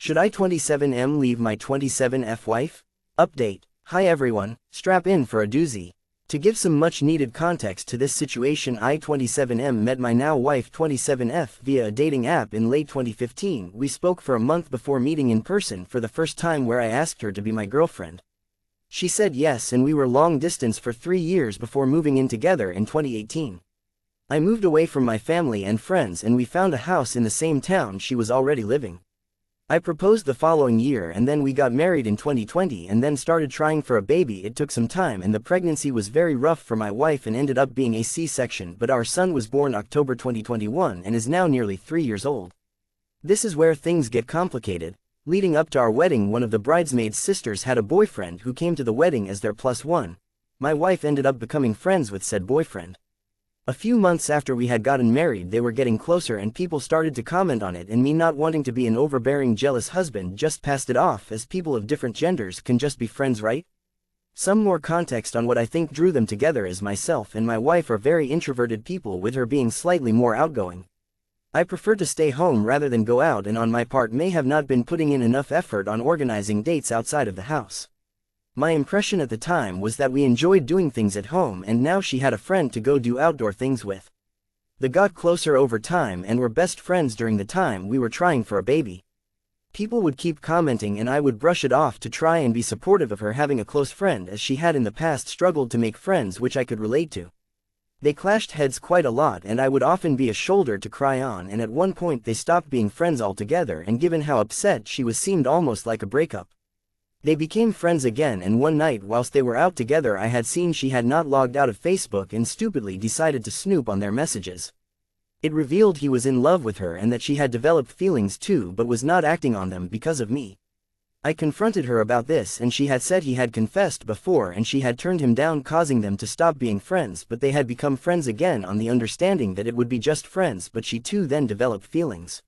Should I 27M leave my 27F wife? Update. Hi everyone, strap in for a doozy. To give some much needed context to this situation, I 27M met my now wife 27F via a dating app in late 2015. We spoke for a month before meeting in person for the first time, where I asked her to be my girlfriend. She said yes, and we were long distance for 3 years before moving in together in 2018. I moved away from my family and friends and we found a house in the same town she was already living. I proposed the following year and then we got married in 2020 and then started trying for a baby. It took some time and the pregnancy was very rough for my wife and ended up being a C-section, but our son was born October 2021 and is now nearly 3 years old. This is where things get complicated. Leading up to our wedding, one of the bridesmaids' sisters had a boyfriend who came to the wedding as their +1. My wife ended up becoming friends with said boyfriend. A few months after we had gotten married, they were getting closer and people started to comment on it, and me, not wanting to be an overbearing, jealous husband, just passed it off as people of different genders can just be friends, right? Some more context on what I think drew them together is myself and my wife are very introverted people, with her being slightly more outgoing. I prefer to stay home rather than go out, and on my part may have not been putting in enough effort on organizing dates outside of the house. My impression at the time was that we enjoyed doing things at home, and now she had a friend to go do outdoor things with. They got closer over time and were best friends during the time we were trying for a baby. People would keep commenting and I would brush it off to try and be supportive of her having a close friend, as she had in the past struggled to make friends which I could relate to. They clashed heads quite a lot and I would often be a shoulder to cry on, and at one point they stopped being friends altogether, and given how upset she was, seemed almost like a breakup. They became friends again, and one night whilst they were out together I had seen she had not logged out of Facebook and stupidly decided to snoop on their messages. It revealed he was in love with her and that she had developed feelings too, but was not acting on them because of me. I confronted her about this and she had said he had confessed before and she had turned him down, causing them to stop being friends, but they had become friends again on the understanding that it would be just friends, but she too then developed feelings.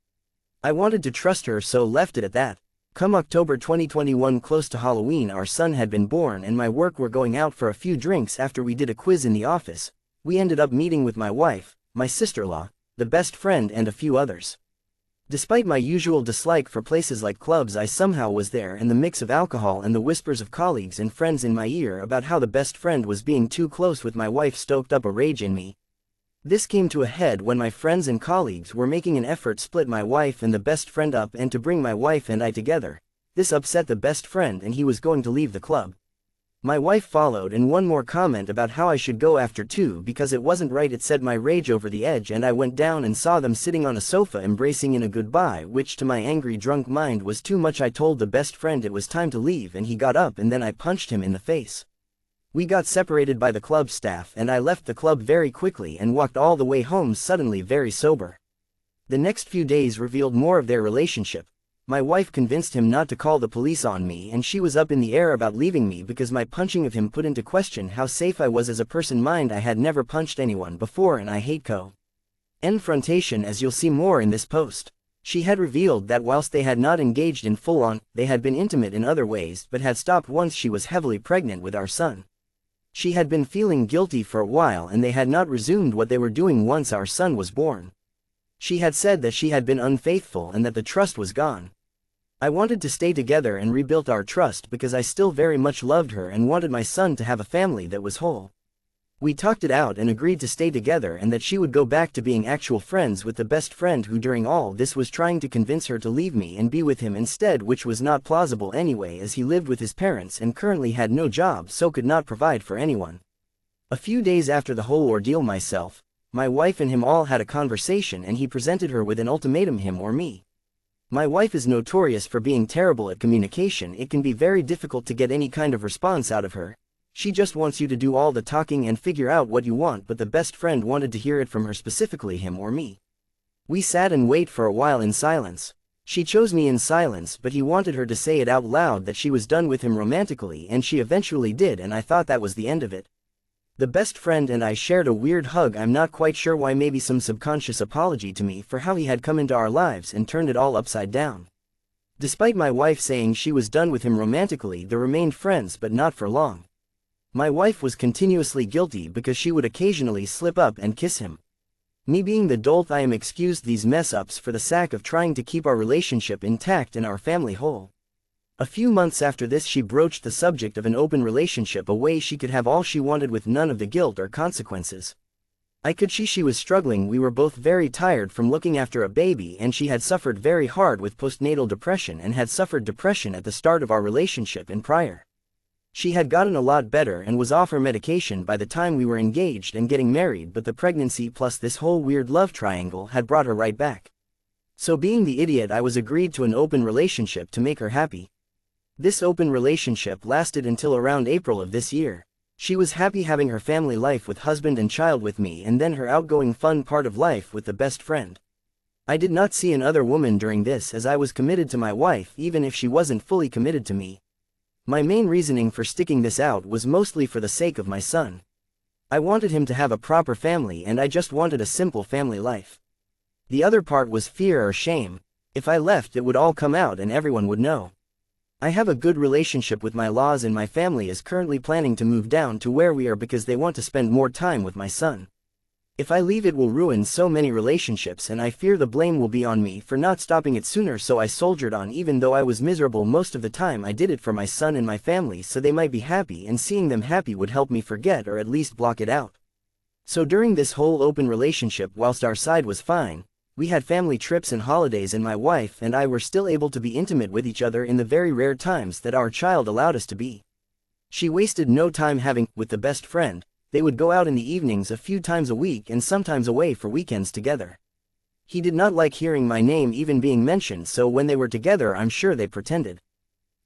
I wanted to trust her, so left it at that. Come October 2021, close to Halloween, our son had been born and my work were going out for a few drinks after we did a quiz in the office. We ended up meeting with my wife, my sister-in-law, the best friend and a few others. Despite my usual dislike for places like clubs, I somehow was there, and the mix of alcohol and the whispers of colleagues and friends in my ear about how the best friend was being too close with my wife stoked up a rage in me. This came to a head when my friends and colleagues were making an effort to split my wife and the best friend up and to bring my wife and I together. This upset the best friend and he was going to leave the club. My wife followed, and one more comment about how I should go after too because it wasn't right. It set my rage over the edge and I went down and saw them sitting on a sofa embracing in a goodbye, which to my angry drunk mind was too much. I told the best friend it was time to leave and he got up and then I punched him in the face. We got separated by the club staff and I left the club very quickly and walked all the way home, suddenly very sober. The next few days revealed more of their relationship. My wife convinced him not to call the police on me and she was up in the air about leaving me because my punching of him put into question how safe I was as a person. Mind, I had never punched anyone before and I hate confrontation, as you'll see more in this post. She had revealed that whilst they had not engaged in full-on, they had been intimate in other ways but had stopped once she was heavily pregnant with our son. She had been feeling guilty for a while and they had not resumed what they were doing once our son was born. She had said that she had been unfaithful and that the trust was gone. I wanted to stay together and rebuild our trust because I still very much loved her and wanted my son to have a family that was whole. We talked it out and agreed to stay together and that she would go back to being actual friends with the best friend who during all this was trying to convince her to leave me and be with him instead, which was not plausible anyway as he lived with his parents and currently had no job, so could not provide for anyone. A few days after the whole ordeal, myself, my wife and him all had a conversation and he presented her with an ultimatum, him or me. My wife is notorious for being terrible at communication. It can be very difficult to get any kind of response out of her. She just wants you to do all the talking and figure out what you want, but the best friend wanted to hear it from her, specifically him or me. We sat and waited for a while in silence. She chose me in silence, but he wanted her to say it out loud that she was done with him romantically, and she eventually did, and I thought that was the end of it. The best friend and I shared a weird hug. I'm not quite sure why, maybe some subconscious apology to me for how he had come into our lives and turned it all upside down. Despite my wife saying she was done with him romantically, they remained friends, but not for long. My wife was continuously guilty because she would occasionally slip up and kiss him. Me being the dolt I am excused these mess-ups for the sake of trying to keep our relationship intact and our family whole. A few months after this she broached the subject of an open relationship, a way she could have all she wanted with none of the guilt or consequences. I could see she was struggling. We were both very tired from looking after a baby, and she had suffered very hard with postnatal depression and had suffered depression at the start of our relationship and prior. She had gotten a lot better and was off her medication by the time we were engaged and getting married, but the pregnancy plus this whole weird love triangle had brought her right back. So being the idiot I was, agreed to an open relationship to make her happy. This open relationship lasted until around April of this year. She was happy having her family life with husband and child with me, and then her outgoing fun part of life with the best friend. I did not see another woman during this, as I was committed to my wife even if she wasn't fully committed to me. My main reasoning for sticking this out was mostly for the sake of my son. I wanted him to have a proper family, and I just wanted a simple family life. The other part was fear or shame. If I left, it would all come out and everyone would know. I have a good relationship with my laws, and my family is currently planning to move down to where we are because they want to spend more time with my son. If I leave, it will ruin so many relationships, and I fear the blame will be on me for not stopping it sooner, so I soldiered on even though I was miserable most of the time. I did it for my son and my family so they might be happy, and seeing them happy would help me forget or at least block it out. So during this whole open relationship, whilst our side was fine, we had family trips and holidays, and my wife and I were still able to be intimate with each other in the very rare times that our child allowed us to be. She wasted no time having with the best friend. They would go out in the evenings a few times a week and sometimes away for weekends together. He did not like hearing my name even being mentioned, so when they were together I'm sure they pretended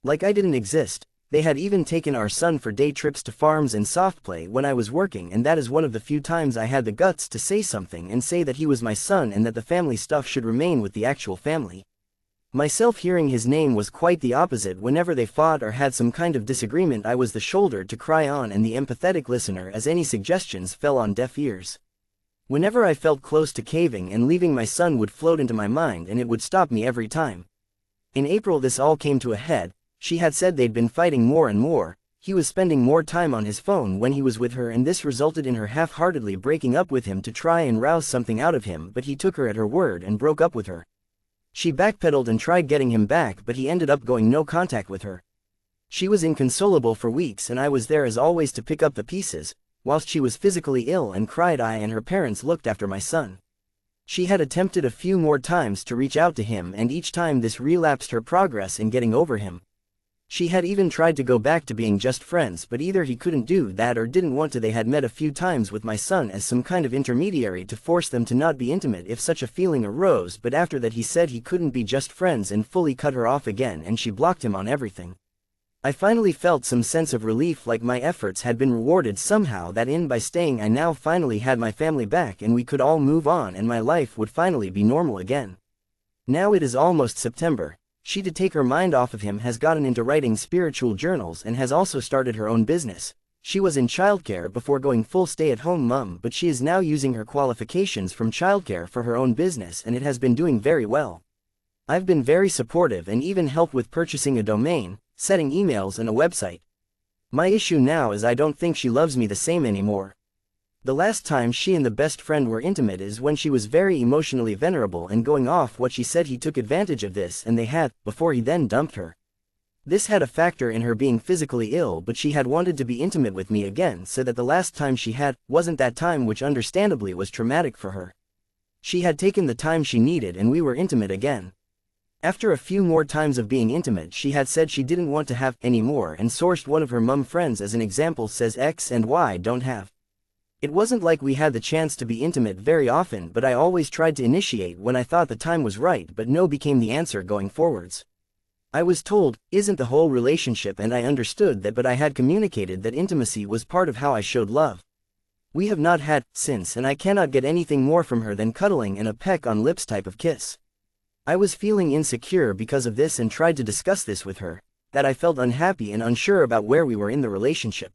like I didn't exist. They had even taken our son for day trips to farms and soft play when I was working, and that is one of the few times I had the guts to say something and say that he was my son and that the family stuff should remain with the actual family. Myself hearing his name was quite the opposite. Whenever they fought or had some kind of disagreement, I was the shoulder to cry on and the empathetic listener, as any suggestions fell on deaf ears. Whenever I felt close to caving and leaving, my son would float into my mind and it would stop me every time. In April this all came to a head. She had said they'd been fighting more and more. He was spending more time on his phone when he was with her, and this resulted in her half-heartedly breaking up with him to try and rouse something out of him, but he took her at her word and broke up with her. She backpedaled and tried getting him back, but he ended up going no contact with her. She was inconsolable for weeks, and I was there as always to pick up the pieces. Whilst she was physically ill and cried, I and her parents looked after my son. She had attempted a few more times to reach out to him, and each time this relapsed her progress in getting over him. She had even tried to go back to being just friends, but either he couldn't do that or didn't want to. They had met a few times with my son as some kind of intermediary to force them to not be intimate if such a feeling arose, but after that he said he couldn't be just friends and fully cut her off again, and she blocked him on everything. I finally felt some sense of relief, like my efforts had been rewarded somehow, that by staying I now finally had my family back and we could all move on and my life would finally be normal again. Now it is almost September. She, to take her mind off of him, has gotten into writing spiritual journals and has also started her own business. She was in childcare before going full stay-at-home mom, but she is now using her qualifications from childcare for her own business, and it has been doing very well. I've been very supportive and even helped with purchasing a domain, setting emails and a website. My issue now is I don't think she loves me the same anymore. The last time she and the best friend were intimate is when she was very emotionally vulnerable and going off what she said. He took advantage of this and they had, before he then dumped her. This had a factor in her being physically ill, but she had wanted to be intimate with me again, so that the last time she wasn't that time, which understandably was traumatic for her. She had taken the time she needed and we were intimate again. After a few more times of being intimate, she had said she didn't want to have any more and sourced one of her mum friends as an example, says X and Y don't have. It wasn't like we had the chance to be intimate very often, but I always tried to initiate when I thought the time was right, but no became the answer going forwards. I was told, isn't the whole relationship, and I understood that, but I had communicated that intimacy was part of how I showed love. We have not had since, and I cannot get anything more from her than cuddling and a peck on lips type of kiss. I was feeling insecure because of this and tried to discuss this with her, that I felt unhappy and unsure about where we were in the relationship.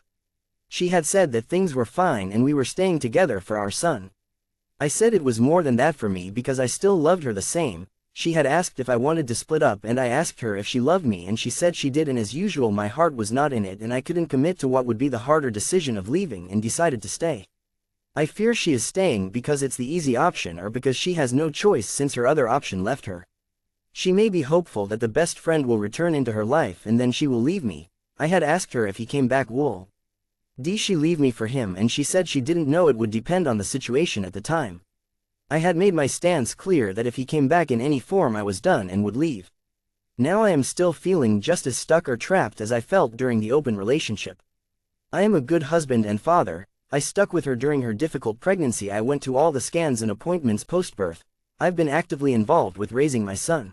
She had said that things were fine and we were staying together for our son. I said it was more than that for me because I still loved her the same. She had asked if I wanted to split up and I asked her if she loved me and she said she did, and as usual my heart was not in it and I couldn't commit to what would be the harder decision of leaving and decided to stay. I fear she is staying because it's the easy option or because she has no choice since her other option left her. She may be hopeful that the best friend will return into her life and then she will leave me. I had asked her if he came back would she leave me for him, and she said she didn't know, it would depend on the situation at the time. I had made my stance clear that if he came back in any form I was done and would leave. Now I am still feeling just as stuck or trapped as I felt during the open relationship. I am a good husband and father. I stuck with her during her difficult pregnancy. I went to all the scans and appointments post-birth. I've been actively involved with raising my son.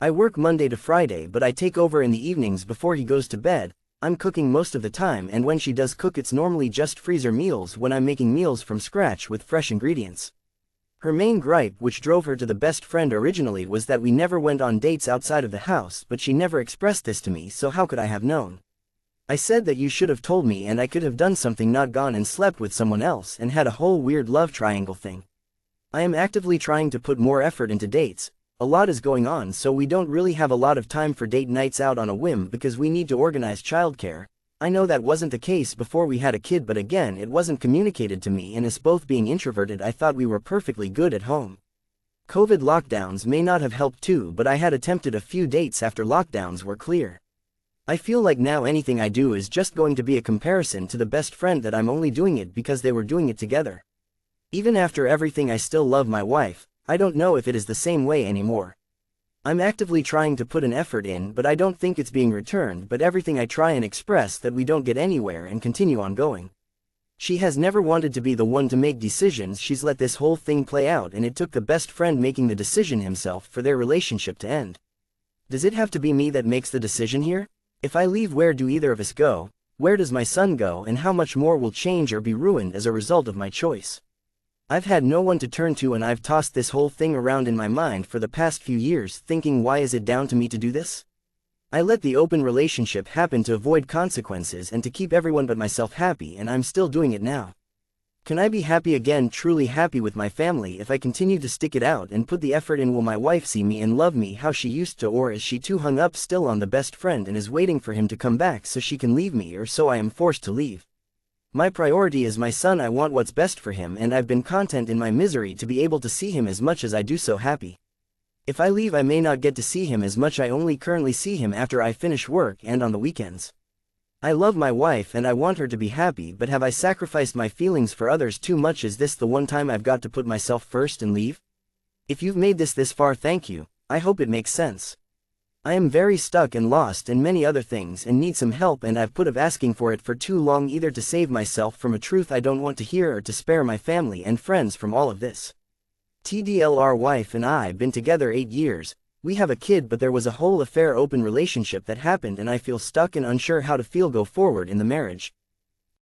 I work Monday to Friday, but I take over in the evenings before he goes to bed. I'm cooking most of the time, and when she does cook it's normally just freezer meals when I'm making meals from scratch with fresh ingredients. Her main gripe, which drove her to the best friend originally, was that we never went on dates outside of the house, but she never expressed this to me, so how could I have known? I said that you should have told me and I could have done something, not gone and slept with someone else and had a whole weird love triangle thing. I am actively trying to put more effort into dates. A lot is going on, so we don't really have a lot of time for date nights out on a whim because we need to organize childcare. I know that wasn't the case before we had a kid, but again it wasn't communicated to me, and us both being introverted I thought we were perfectly good at home. COVID lockdowns may not have helped too, but I had attempted a few dates after lockdowns were clear. I feel like now anything I do is just going to be a comparison to the best friend, that I'm only doing it because they were doing it together. Even after everything I still love my wife. I don't know if it is the same way anymore. I'm actively trying to put an effort in, but I don't think it's being returned, but everything I try and express that we don't get anywhere and continue on going. She has never wanted to be the one to make decisions. She's let this whole thing play out, and it took the best friend making the decision himself for their relationship to end. Does it have to be me that makes the decision here? If I leave, where do either of us go? Where does my son go, and how much more will change or be ruined as a result of my choice? I've had no one to turn to, and I've tossed this whole thing around in my mind for the past few years, thinking, why is it down to me to do this? I let the open relationship happen to avoid consequences and to keep everyone but myself happy, and I'm still doing it now. Can I be happy again, truly happy with my family, if I continue to stick it out and put the effort in? Will my wife see me and love me how she used to, or is she too hung up still on the best friend and is waiting for him to come back so she can leave me, or so I am forced to leave? My priority is my son. I want what's best for him, and I've been content in my misery to be able to see him as much as I do, so happy. If I leave I may not get to see him as much. I only currently see him after I finish work and on the weekends. I love my wife and I want her to be happy, but have I sacrificed my feelings for others too much? Is this the one time I've got to put myself first and leave? If you've made this far, thank you. I hope it makes sense. I am very stuck and lost in many other things and need some help, and I've put off asking for it for too long, either to save myself from a truth I don't want to hear or to spare my family and friends from all of this. TDLR, wife and I been together 8 years. We have a kid, but there was a whole affair, open relationship that happened, and I feel stuck and unsure how to go forward in the marriage.